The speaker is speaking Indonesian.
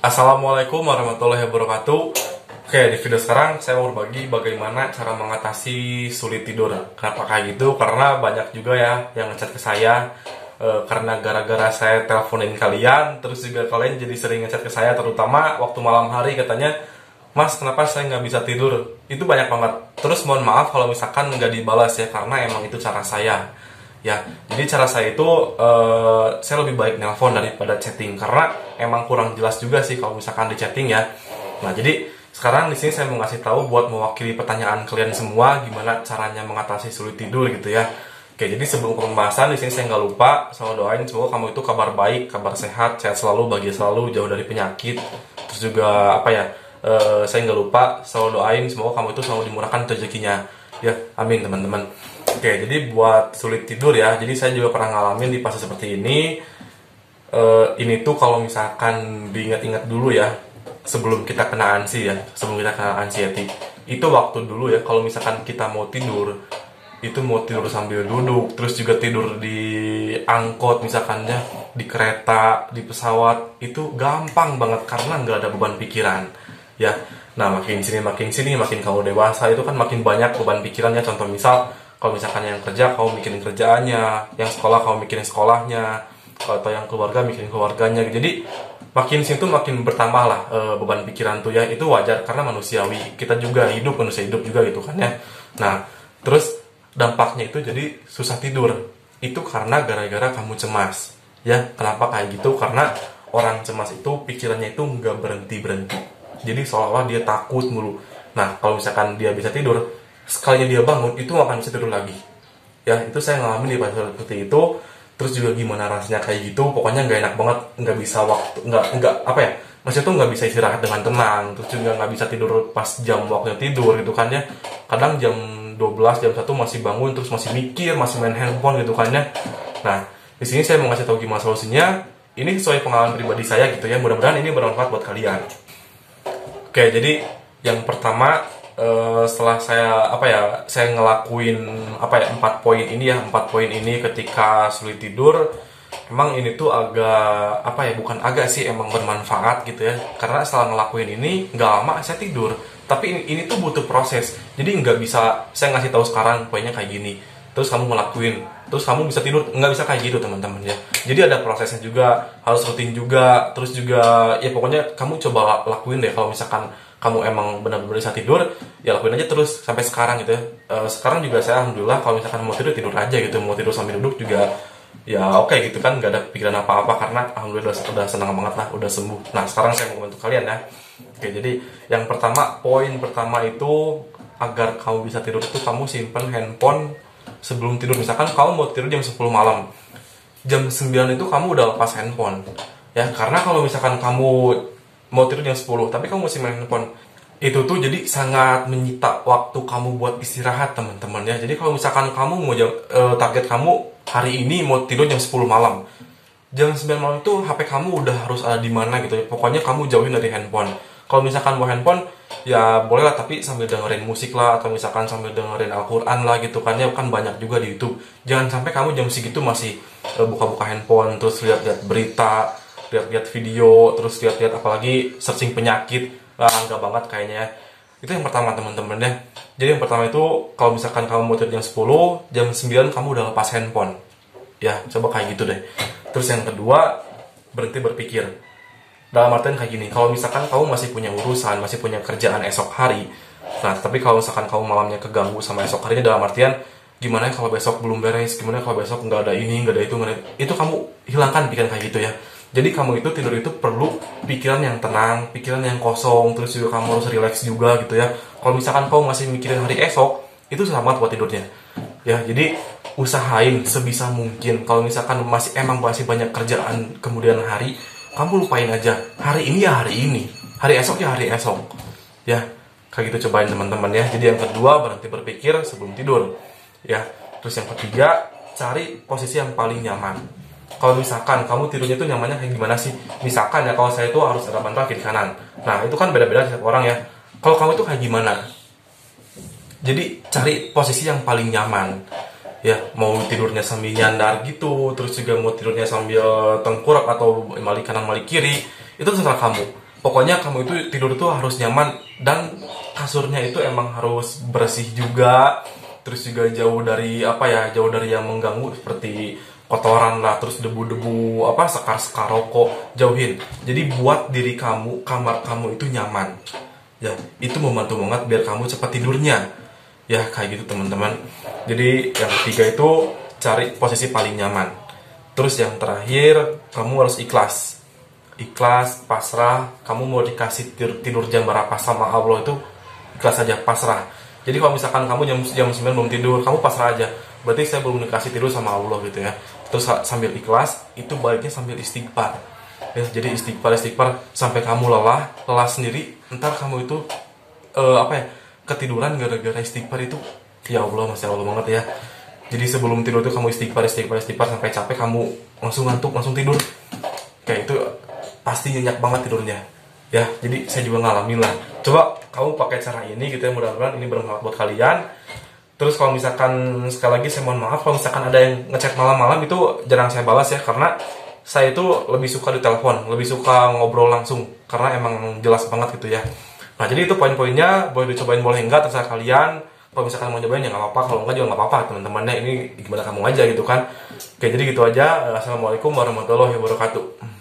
Assalamualaikum warahmatullahi wabarakatuh. Oke, di video sekarang saya mau berbagi bagaimana cara mengatasi sulit tidur. Kenapa kayak gitu? Karena banyak juga ya yang ngechat ke saya. Karena gara-gara saya teleponin kalian, terus juga kalian jadi sering ngechat ke saya, terutama waktu malam hari katanya, Mas, kenapa saya nggak bisa tidur? Itu banyak banget. Terus mohon maaf kalau misalkan nggak dibalas ya, karena emang itu cara saya. Ya, jadi cara saya itu saya lebih baik nelpon daripada chatting karena emang kurang jelas juga sih kalau misalkan di chatting ya. Nah, jadi sekarang di sini saya mau ngasih tahu buat mewakili pertanyaan kalian semua gimana caranya mengatasi sulit tidur gitu ya. Oke, jadi sebelum pembahasan di sini saya nggak lupa sama doain semoga kamu itu kabar baik, kabar sehat, sehat selalu, bahagia selalu, jauh dari penyakit. Terus juga apa ya? Saya nggak lupa selalu doain semoga kamu itu selalu dimurahkan rezekinya. Ya, amin teman-teman. Oke, jadi buat sulit tidur ya. Jadi saya juga pernah ngalamin di fase seperti ini. Ini tuh kalau misalkan diingat-ingat dulu ya, sebelum kita kena ansi ya, sebelum kita kena anxiety. Itu waktu dulu ya, kalau misalkan kita mau tidur, itu mau tidur sambil duduk, terus juga tidur di angkot misalkan ya, di kereta, di pesawat, itu gampang banget karena nggak ada beban pikiran ya. Nah, makin sini, makin kamu dewasa itu kan makin banyak beban pikirannya. Contoh misal, kalau misalkan yang kerja kamu mikirin kerjaannya, yang sekolah kamu mikirin sekolahnya, atau yang keluarga mikirin keluarganya. Jadi makin situ makin bertambah lah beban pikiran tuh ya. Itu wajar karena manusiawi. Kita juga hidup, manusia hidup juga gitu kan ya. Nah, terus dampaknya itu jadi susah tidur. Itu karena gara-gara kamu cemas. Ya, kenapa kayak gitu? Karena orang cemas itu pikirannya itu nggak berhenti-berhenti. Jadi seolah-olah dia takut mulu. Nah, kalau misalkan dia bisa tidur, sekalinya dia bangun itu nggak akan bisa tidur lagi. Ya, itu saya ngalamin di fase seperti itu. Terus juga gimana rasanya kayak gitu, pokoknya nggak enak banget, nggak bisa waktu, nggak apa ya, maksudnya tuh nggak bisa istirahat dengan tenang, terus juga nggak bisa tidur pas jam waktunya tidur gitu kan ya. Kadang jam 12 jam 1 masih bangun, terus masih mikir, masih main handphone gitu kan ya. Nah, di sini saya mau ngasih tahu gimana solusinya. Ini sesuai pengalaman pribadi saya gitu ya, mudah-mudahan ini bermanfaat buat kalian. Oke, jadi yang pertama, setelah saya saya ngelakuin 4 poin ini ketika sulit tidur, emang ini tuh agak bukan agak sih, emang bermanfaat gitu ya, karena setelah ngelakuin ini nggak lama saya tidur. Tapi ini tuh butuh proses, jadi nggak bisa saya ngasih tahu sekarang poinnya kayak gini terus kamu ngelakuin terus kamu bisa tidur, nggak bisa kayak gitu teman-teman ya. Jadi ada prosesnya juga, harus rutin juga, terus juga ya pokoknya kamu coba lakuin deh. Kalau misalkan kamu emang benar-benar bisa tidur, ya lakuin aja terus sampai sekarang gitu ya. Sekarang juga saya alhamdulillah kalau misalkan mau tidur tidur aja gitu, mau tidur sambil duduk juga ya oke gitu kan, nggak ada pikiran apa-apa karena alhamdulillah udah senang banget lah, udah sembuh. Nah, sekarang saya mau bantu kalian ya. Oke, jadi yang pertama, poin pertama itu agar kamu bisa tidur itu kamu simpen handphone sebelum tidur. Misalkan kamu mau tidur jam 10 malam, jam 9 itu kamu udah lepas handphone ya, karena kalau misalkan kamu mau tidur jam 10 tapi kamu masih main handphone, itu tuh jadi sangat menyita waktu kamu buat istirahat teman-teman ya. Jadi kalau misalkan kamu mau target kamu hari ini mau tidur jam 10 malam, jam 9 malam itu HP kamu udah harus ada di mana gitu ya. Pokoknya kamu jauhin dari handphone. Kalau misalkan mau handphone ya boleh lah, tapi sambil dengerin musik lah, atau misalkan sambil dengerin Al-Quran lah gitu kan ya, kan banyak juga di YouTube. Jangan sampai kamu jam segitu masih buka-buka handphone, terus lihat-lihat berita, lihat-lihat video, terus lihat-lihat apalagi searching penyakit. Enggak banget kayaknya ya. Itu yang pertama teman-teman ya. Jadi yang pertama itu kalau misalkan kamu mau tidur jam 10, jam 9 kamu udah lepas handphone. Ya, coba kayak gitu deh. Terus yang kedua, berhenti berpikir. Dalam artian kayak gini, kalau misalkan kamu masih punya urusan, masih punya kerjaan esok hari, nah tapi kalau misalkan kamu malamnya keganggu sama esok harinya, dalam artian gimana kalau besok belum beres, gimana kalau besok nggak ada ini, nggak ada itu kamu hilangkan pikiran kayak gitu ya. Jadi kamu itu tidur itu perlu pikiran yang tenang, pikiran yang kosong, terus juga kamu harus relax juga gitu ya. Kalau misalkan kamu masih mikirin hari esok, itu susah banget buat tidurnya ya. Jadi usahain sebisa mungkin kalau misalkan masih banyak kerjaan kemudian hari, kamu lupain aja hari ini ya hari ini, hari esok ya hari esok ya. Kayak gitu cobain teman-teman ya. Jadi yang kedua, berhenti berpikir sebelum tidur ya. Terus yang ketiga, cari posisi yang paling nyaman. Kalau misalkan kamu tidurnya itu nyamannya kayak gimana sih? Misalkan ya, kalau saya itu harus ada bantal kiri kanan, nah itu kan beda-beda setiap orang ya. Kalau kamu itu kayak gimana? Jadi cari posisi yang paling nyaman ya. Mau tidurnya sambil nyandar gitu, terus juga mau tidurnya sambil tengkurap atau malik kanan malik kiri, itu terserah kamu. Pokoknya kamu itu tidur tuh harus nyaman, dan kasurnya itu emang harus bersih juga, terus juga jauh dari apa ya, jauh dari yang mengganggu seperti kotoran lah, terus debu-debu apa, sekar-sekar rokok, jauhin. Jadi buat diri kamu, kamar kamu itu nyaman. Ya, itu membantu banget biar kamu cepat tidurnya. Ya, kayak gitu teman-teman. Jadi yang ketiga itu cari posisi paling nyaman. Terus yang terakhir, kamu harus ikhlas. Ikhlas, pasrah. Kamu mau dikasih tidur jam berapa sama Allah itu ikhlas aja, pasrah. Jadi kalau misalkan kamu jam 9 belum tidur, kamu pasrah aja. Berarti saya belum dikasih tidur sama Allah gitu ya. Terus sambil ikhlas, itu baiknya sambil istighfar. Ya, jadi istighfar sampai kamu lelah sendiri. Ntar kamu itu apa ya, ketiduran gara-gara istighfar itu. Ya Allah, masya Allah banget ya. Jadi sebelum tidur tuh kamu istighfar sampai capek, kamu langsung ngantuk, langsung tidur. Kayak itu pasti nyenyak banget tidurnya. Ya, jadi saya juga ngalamin lah. Coba kamu pakai cara ini gitu ya, mudah-mudahan ini bermanfaat buat kalian. Terus kalau misalkan, sekali lagi saya mohon maaf kalau misalkan ada yang ngechat malam-malam, itu jarang saya balas ya, karena saya itu lebih suka di telepon, lebih suka ngobrol langsung, karena emang jelas banget gitu ya. Nah, jadi itu poin-poinnya, boleh dicobain boleh enggak, terserah kalian. Kalau misalkan mau cobain ya nggak apa-apa, kalau enggak juga nggak apa-apa teman-temannya, ini gimana kamu aja gitu kan. Oke, jadi gitu aja. Assalamualaikum warahmatullahi wabarakatuh.